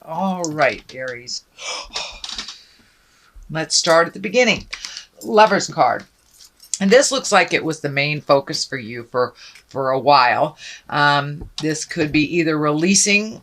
All right, Aries. Let's start at the beginning. Lover's card. And this looks like it was the main focus for you for a while. This could be either releasing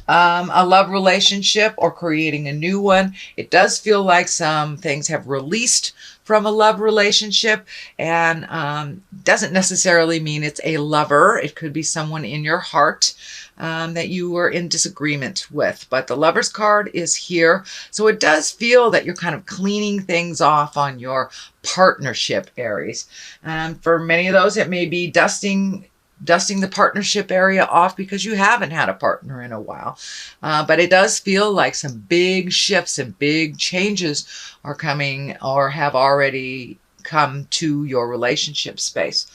a love relationship or creating a new one. It does feel like some things have released from a love relationship, and doesn't necessarily mean it's a lover. It could be someone in your heart that you were in disagreement with. But the Lover's card is here. So it does feel that you're kind of cleaning things off on your partnership, Aries. For many of those, it may be dusting the partnership area off because you haven't had a partner in a while. But it does feel like some big shifts and big changes are coming or have already come to your relationship space.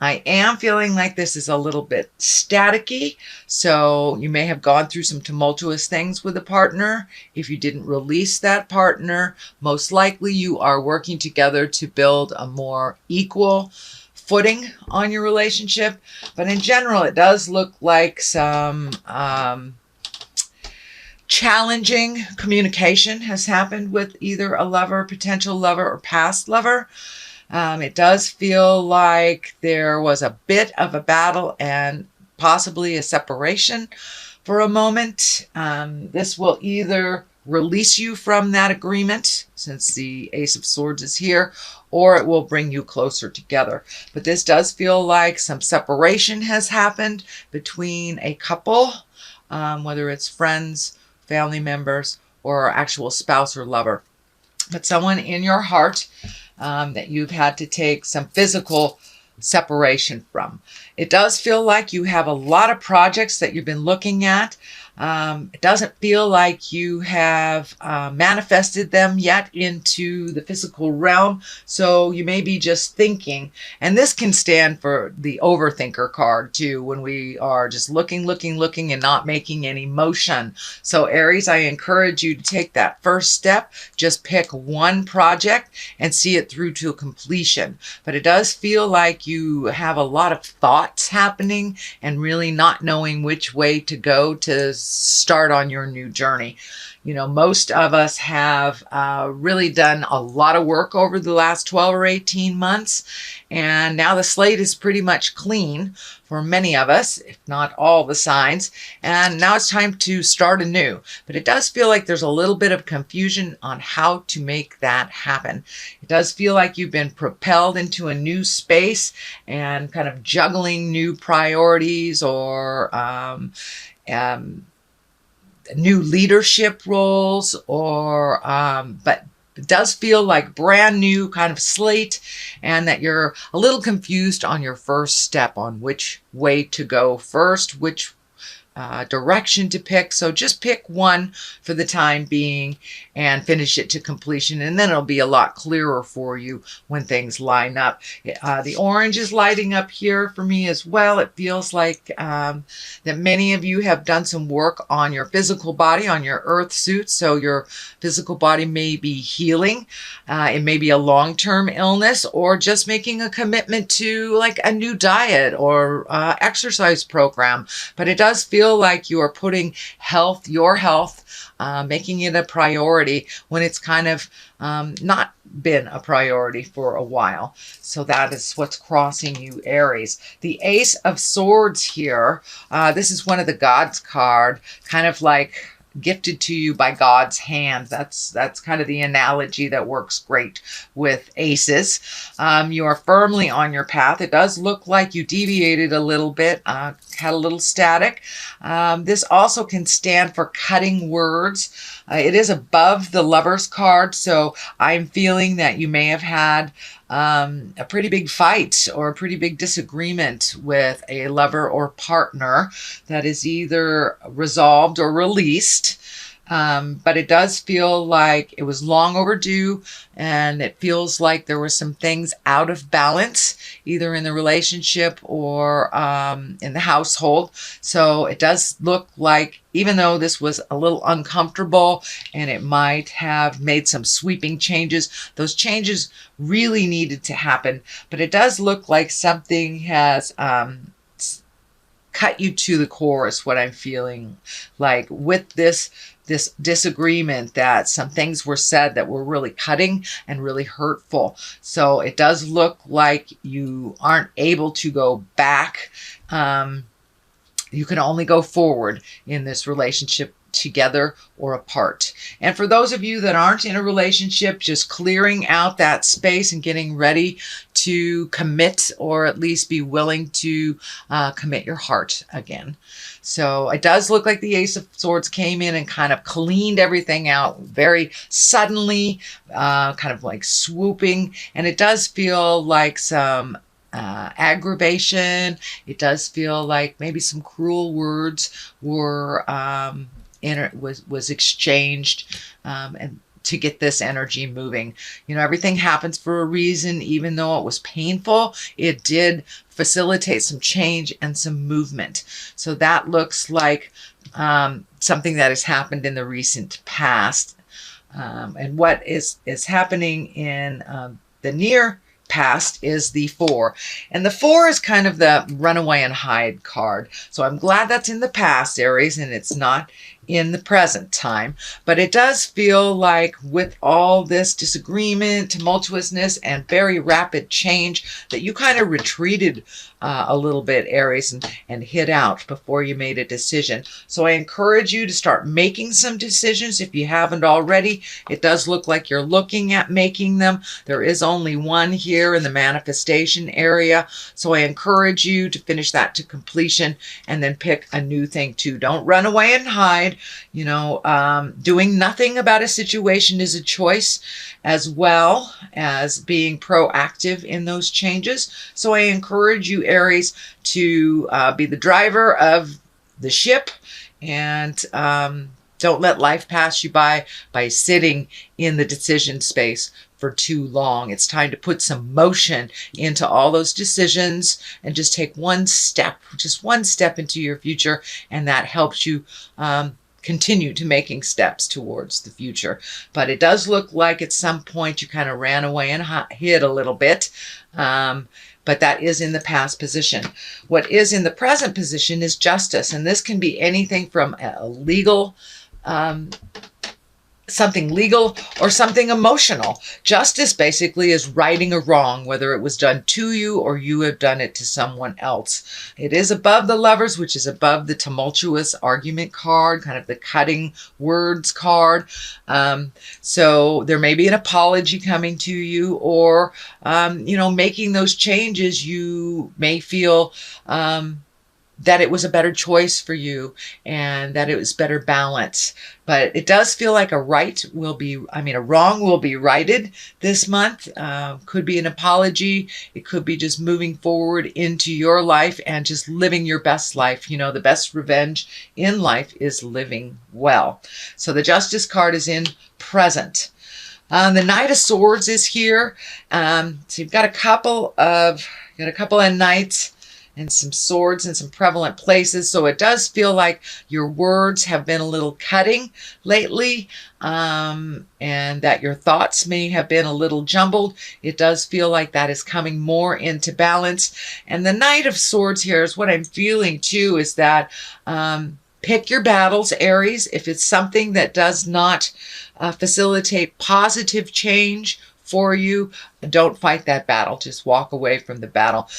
I am feeling like this is a little bit staticky, so you may have gone through some tumultuous things with a partner. If you didn't release that partner, most likely you are working together to build a more equal footing on your relationship. But in general, it does look like some challenging communication has happened with either a lover, potential lover, or past lover. It does feel like there was a bit of a battle and possibly a separation for a moment. This will either release you from that agreement, since the Ace of Swords is here, or it will bring you closer together. But this does feel like some separation has happened between a couple, whether it's friends, family members, or actual spouse or lover. But someone in your heart that you've had to take some physical separation from. It does feel like you have a lot of projects that you've been looking at. It doesn't feel like you have manifested them yet into the physical realm. So you may be just thinking, and this can stand for the overthinker card too, when we are just looking and not making any motion. So Aries, I encourage you to take that first step. Just pick one project and see it through to completion. But it does feel like you have a lot of thoughts happening and really not knowing which way to go to start on your new journey. You know, most of us have really done a lot of work over the last 12 or 18 months, and now the slate is pretty much clean for many of us, if not all the signs, and now it's time to start anew. But it does feel like there's a little bit of confusion on how to make that happen. It does feel like you've been propelled into a new space and kind of juggling new priorities or new leadership roles, or but it does feel like brand new kind of slate, and that you're a little confused on your first step on which way to go first, which direction to pick. So just pick one for the time being and finish it to completion, and then it'll be a lot clearer for you when things line up. The orange is lighting up here for me as well. It feels like that many of you have done some work on your physical body, on your earth suit, so your physical body may be healing. It may be a long-term illness, or just making a commitment to like a new diet or exercise program. But it does feel like you are putting your health, making it a priority when it's kind of not been a priority for a while. So that is what's crossing you, Aries. The Ace of Swords here, this is one of the Gods card, kind of like gifted to you by God's hand. That's kind of the analogy that works great with aces. You are firmly on your path. It does look like you deviated a little bit, had a little static. This also can stand for cutting words. It is above the Lover's card, so I'm feeling that you may have had a pretty big fight or a pretty big disagreement with a lover or partner that is either resolved or released. But it does feel like it was long overdue, and it feels like there were some things out of balance, either in the relationship or in the household. So it does look like, even though this was a little uncomfortable and it might have made some sweeping changes, those changes really needed to happen. But it does look like something has cut you to the core is what I'm feeling like with this disagreement, that some things were said that were really cutting and really hurtful. So it does look like you aren't able to go back. You can only go forward in this relationship, together or apart. And for those of you that aren't in a relationship, just clearing out that space and getting ready to commit, or at least be willing to commit your heart again. So it does look like the Ace of Swords came in and kind of cleaned everything out very suddenly, kind of like swooping. And it does feel like some aggravation. It does feel like maybe some cruel words were was exchanged, and to get this energy moving. You know, everything happens for a reason. Even though it was painful, it did facilitate some change and some movement. So that looks like something that has happened in the recent past. And what is happening in the near past is the 4. And the 4 is kind of the runaway and hide card. So I'm glad that's in the past, Aries, and it's not in the present time. But it does feel like with all this disagreement, tumultuousness, and very rapid change, that you kind of retreated a little bit, Aries, and hid out before you made a decision. So I encourage you to start making some decisions if you haven't already. It does look like you're looking at making them. There is only one here in the manifestation area. So I encourage you to finish that to completion and then pick a new thing too. Don't run away and hide. You know, doing nothing about a situation is a choice, as well as being proactive in those changes. So I encourage you, Aries, to be the driver of the ship, and don't let life pass you by sitting in the decision space for too long. It's time to put some motion into all those decisions and just take one step into your future, and that helps you continue to making steps towards the future. But it does look like at some point you kind of ran away and hid a little bit. But that is in the past position. What is in the present position is justice. And this can be anything from a legal, something legal or something emotional. Justice basically is righting a wrong, whether it was done to you or you have done it to someone else. It is above the Lovers, which is above the tumultuous argument card, kind of the cutting words card. So there may be an apology coming to you, or, you know, making those changes. You may feel that it was a better choice for you and that it was better balance. But it does feel like a wrong will be righted this month. Could be an apology. It could be just moving forward into your life and just living your best life. You know, the best revenge in life is living well. So the Justice card is in present. The Knight of Swords is here. So you've got a couple of knights and some swords in some prevalent places. So it does feel like your words have been a little cutting lately, and that your thoughts may have been a little jumbled. It does feel like that is coming more into balance. And the Knight of Swords here is what I'm feeling too, is that pick your battles, Aries. If it's something that does not facilitate positive change for you, don't fight that battle. Just walk away from the battle.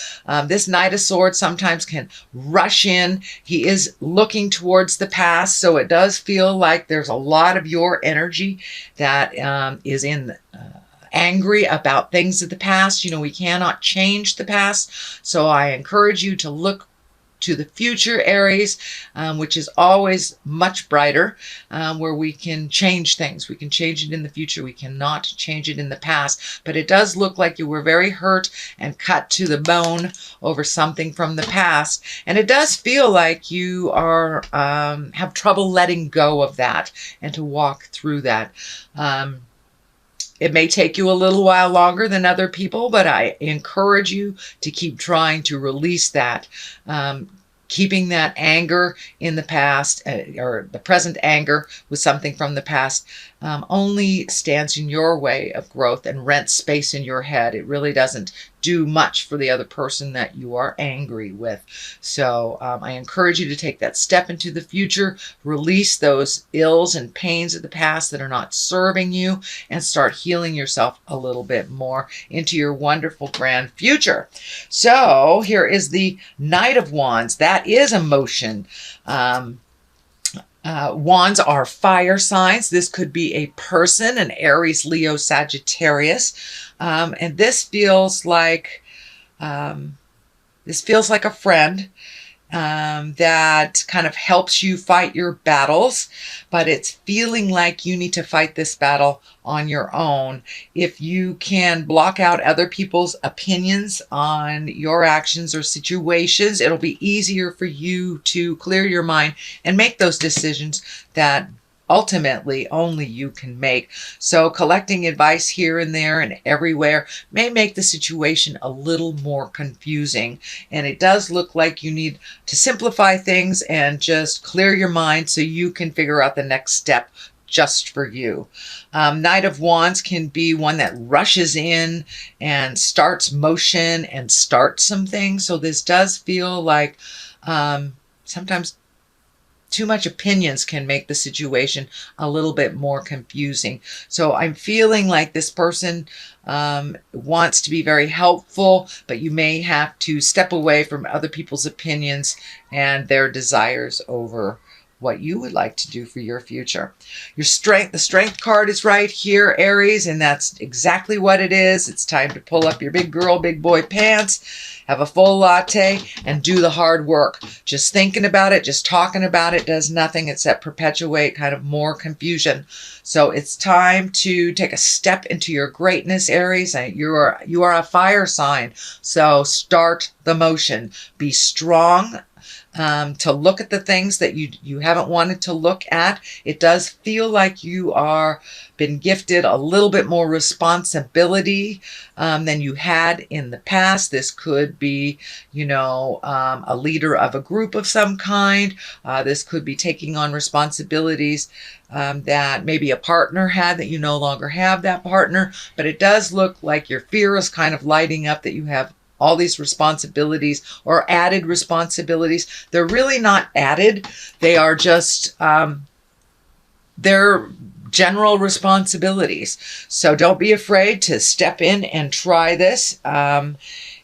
This Knight of Swords sometimes can rush in. He is looking towards the past, so it does feel like there's a lot of your energy that is in angry about things of the past. You know, we cannot change the past, so I encourage you to look to the future, Aries, which is always much brighter, where we can change things. We can change it in the future. We cannot change it in the past. But it does look like you were very hurt and cut to the bone over something from the past. And it does feel like you are have trouble letting go of that and to walk through that. It may take you a little while longer than other people, but I encourage you to keep trying to release that. Keeping that anger in the past, or the present anger with something from the past, only stands in your way of growth and rents space in your head. It really doesn't do much for the other person that you are angry with. So I encourage you to take that step into the future, release those ills and pains of the past that are not serving you, and start healing yourself a little bit more into your wonderful grand future. So here is the Knight of Wands. That is emotion. Wands are fire signs. This could be a person, an Aries, Leo, Sagittarius. And this feels like a friend that kind of helps you fight your battles, but it's feeling like you need to fight this battle on your own. If you can block out other people's opinions on your actions or situations, it'll be easier for you to clear your mind and make those decisions that ultimately only you can make. So collecting advice here and there and everywhere may make the situation a little more confusing. And it does look like you need to simplify things and just clear your mind so you can figure out the next step just for you. Knight of Wands can be one that rushes in and starts motion and starts some things. So this does feel like sometimes too much opinions can make the situation a little bit more confusing. So I'm feeling like this person wants to be very helpful, but you may have to step away from other people's opinions and their desires over what you would like to do for your future. Your strength, the Strength card is right here, Aries, and that's exactly what it is. It's time to pull up your big girl, big boy pants, have a full latte, and do the hard work. Just thinking about it, just talking about it does nothing except perpetuate kind of more confusion. So it's time to take a step into your greatness, Aries. You are a fire sign, so start the motion. Be strong. To look at the things that you haven't wanted to look at. It does feel like you are been gifted a little bit more responsibility than you had in the past. This could be, a leader of a group of some kind. This could be taking on responsibilities that maybe a partner had that you no longer have that partner. But it does look like your fear is kind of lighting up that you have all these responsibilities or added responsibilities. They're really not added. They are just, they're general responsibilities. So don't be afraid to step in and try this. And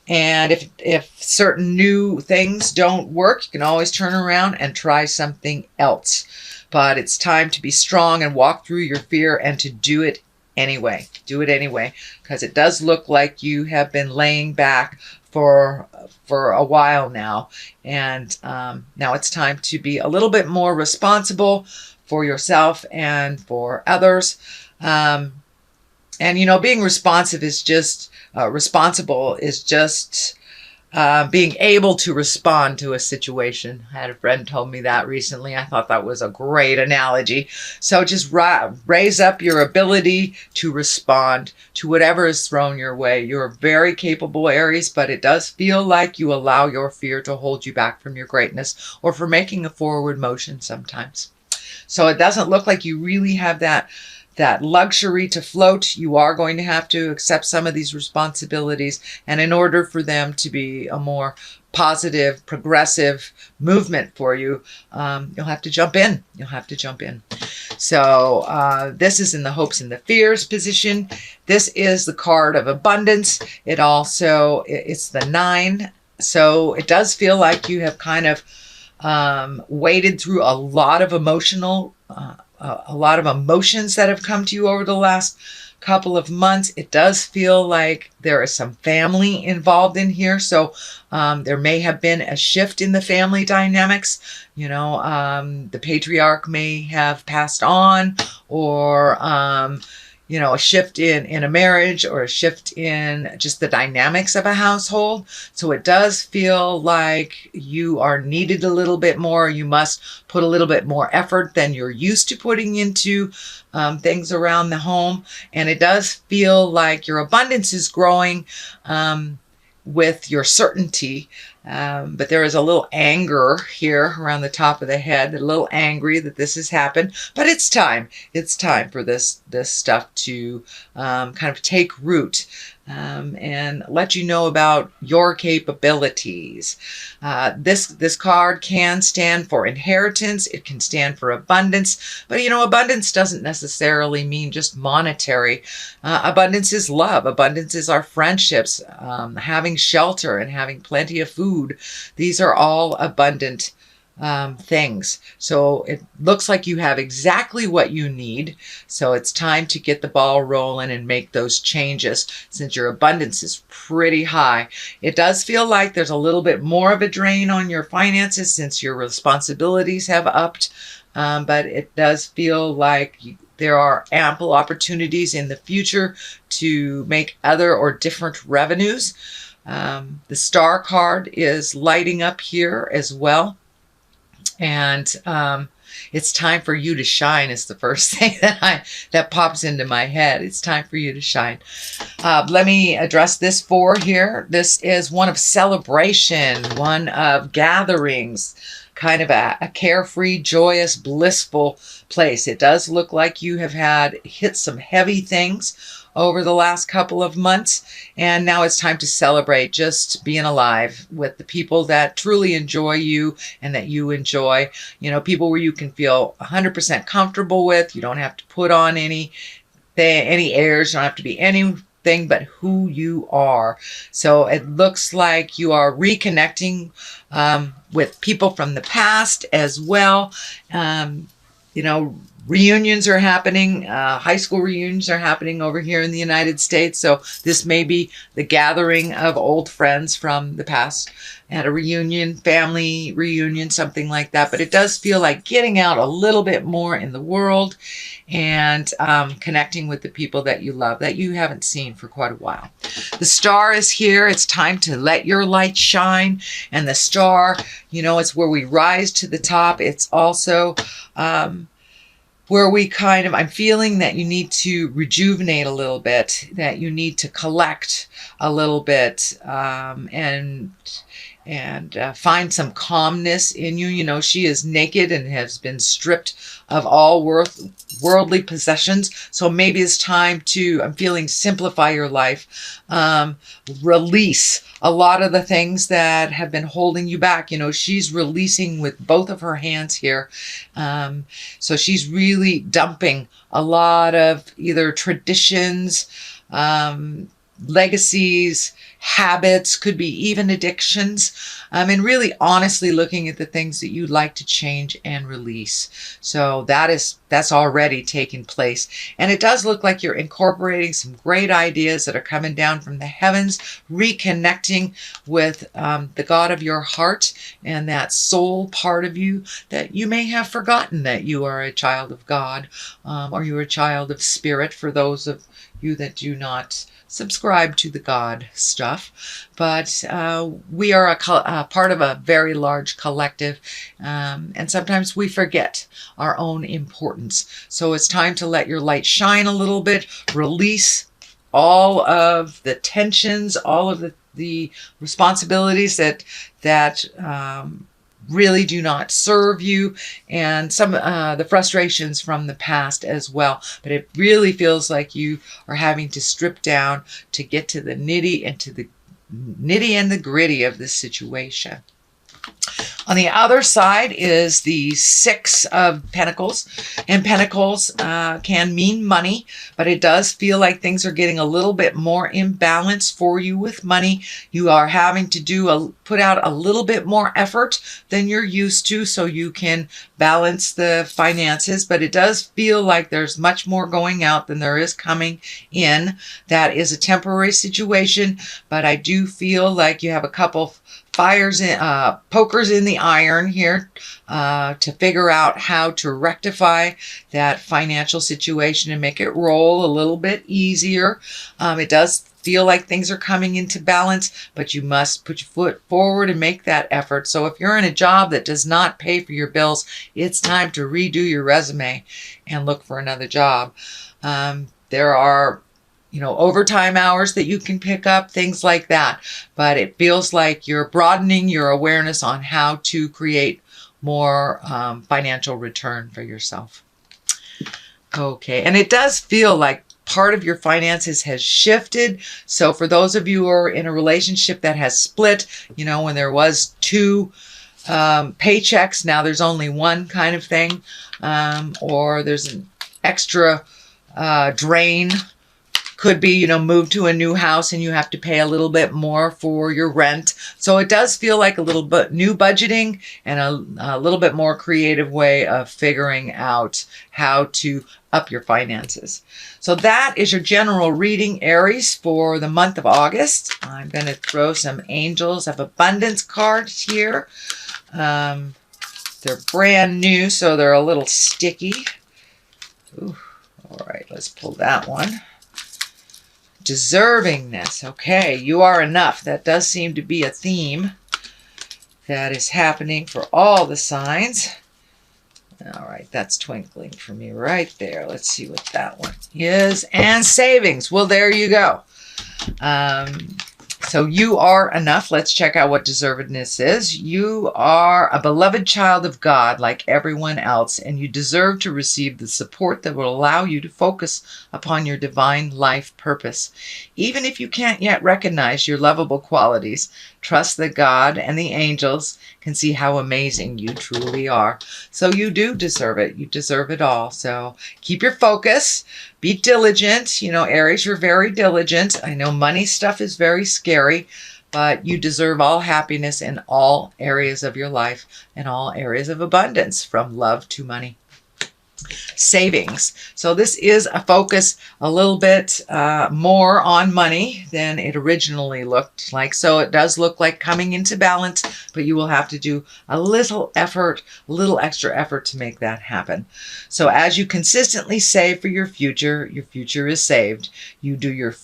if certain new things don't work, you can always turn around and try something else. But it's time to be strong and walk through your fear and to do it anyway. Do it anyway, because it does look like you have been laying back for a while now. And now it's time to be a little bit more responsible for yourself and for others. And, being responsible is just being able to respond to a situation. I had a friend told me that recently. I thought that was a great analogy. So just raise up your ability to respond to whatever is thrown your way. You're very capable, Aries, but it does feel like you allow your fear to hold you back from your greatness or for making a forward motion sometimes. So it doesn't look like you really have that luxury to float. You are going to have to accept some of these responsibilities. And in order for them to be a more positive, progressive movement for you, you'll have to jump in. You'll have to jump in. So this is in the hopes and the fears position. This is the card of abundance. It's the 9. So it does feel like you have kind of waded through a lot of emotions that have come to you over the last couple of months. It does feel like there is some family involved in here. So there may have been a shift in the family dynamics. The patriarch may have passed on, or a shift in a marriage, or a shift in just the dynamics of a household. So it does feel like you are needed a little bit more. You must put a little bit more effort than you're used to putting into things around the home. And it does feel like your abundance is growing with your certainty. But there is a little anger here around the top of the head, a little angry that this has happened. But it's time. It's time for this stuff to kind of take root. And let you know about your capabilities. This card can stand for inheritance. It can stand for abundance. But you know, abundance doesn't necessarily mean just monetary. Abundance is love. Abundance is our friendships, having shelter and having plenty of food. These are all abundant things. So it looks like you have exactly what you need. So it's time to get the ball rolling and make those changes since your abundance is pretty high. It does feel like there's a little bit more of a drain on your finances since your responsibilities have upped. But it does feel like there are ample opportunities in the future to make other or different revenues. The star card is lighting up here as well. And it's time for you to shine is the first thing that pops into my head. It's time for you to shine. Let me address this 4 here. This is one of celebration, one of gatherings, kind of a carefree, joyous, blissful place. It does look like you have hit some heavy things over the last couple of months, and now it's time to celebrate just being alive with the people that truly enjoy you and that you enjoy. You know, people where you can feel 100% comfortable with. You don't have to put on any airs. You don't have to be anything but who you are. So it looks like you are reconnecting with people from the past as well. You know, reunions are happening. High school reunions are happening over here in the United States. So this may be the gathering of old friends from the past at a reunion, family reunion, something like that. But it does feel like getting out a little bit more in the world and connecting with the people that you love, that you haven't seen for quite a while. The star is here. It's time to let your light shine. And the star, you know, it's where we rise to the top. It's also where we I'm feeling that you need to rejuvenate a little bit, that you need to collect a little bit, and find some calmness in you. You know, she is naked and has been stripped of all worldly possessions. So maybe it's time to, I'm feeling, simplify your life, release a lot of the things that have been holding you back. You know, she's releasing with both of her hands here. So she's really dumping a lot of either traditions, legacies, habits, could be even addictions, and really honestly looking at the things that you'd like to change and release. So that's already taken place. And it does look like you're incorporating some great ideas that are coming down from the heavens, reconnecting with the God of your heart and that soul part of you that you may have forgotten that you are a child of God, or you're a child of spirit for those of you that do not subscribe to the God stuff. But we are a part of a very large collective, and sometimes we forget our own importance. So it's time to let your light shine a little bit, release all of the tensions, all of the responsibilities that really do not serve you, and some the frustrations from the past as well. But it really feels like you are having to strip down to get to the nitty and the gritty of this situation. On the other side is the 6 of Pentacles, and Pentacles can mean money, but it does feel like things are getting a little bit more imbalanced for you with money. You are having to put out a little bit more effort than you're used to so you can balance the finances, but it does feel like there's much more going out than there is coming in. That is a temporary situation, but I do feel like you have a couple pokers in the iron here to figure out how to rectify that financial situation and make it roll a little bit easier. It does feel like things are coming into balance, but you must put your foot forward and make that effort. So if you're in a job that does not pay for your bills, it's time to redo your resume and look for another job. There are overtime hours that you can pick up, things like that. But it feels like you're broadening your awareness on how to create more financial return for yourself. Okay, and it does feel like part of your finances has shifted. So for those of you who are in a relationship that has split, when there was two paychecks, now there's only one kind of thing, or there's an extra drain. Could be, move to a new house and you have to pay a little bit more for your rent. So it does feel like a little bit new budgeting and a little bit more creative way of figuring out how to up your finances. So that is your general reading, Aries, for the month of August. I'm going to throw some Angels of Abundance cards here. They're brand new, so they're a little sticky. Ooh, all right, let's pull that one. Deservingness. Okay, you are enough. That does seem to be a theme that is happening for all the signs. All right, that's twinkling for me right there. Let's see what that one is. And savings. Well, there you go. So you are enough. Let's check out what deservedness is. You are a beloved child of God like everyone else, and you deserve to receive the support that will allow you to focus upon your divine life purpose. Even if you can't yet recognize your lovable qualities, trust that God and the angels can see how amazing you truly are. So you do deserve it. You deserve it all. So keep your focus. Be diligent. Aries, you're very diligent. I know money stuff is very scary, but you deserve all happiness in all areas of your life and all areas of abundance, from love to money. Savings. So this is a focus a little bit more on money than it originally looked like. So it does look like coming into balance, but you will have to do a little effort, a little extra effort to make that happen. So as you consistently save for your future is saved. You do your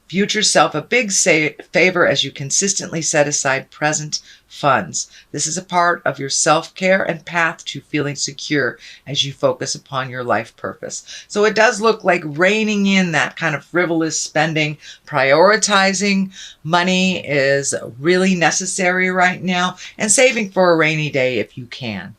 future self a big favor as you consistently set aside present funds. This is a part of your self-care and path to feeling secure as you focus upon your life purpose. So it does look like reining in that kind of frivolous spending. Prioritizing money is really necessary right now, and saving for a rainy day if you can.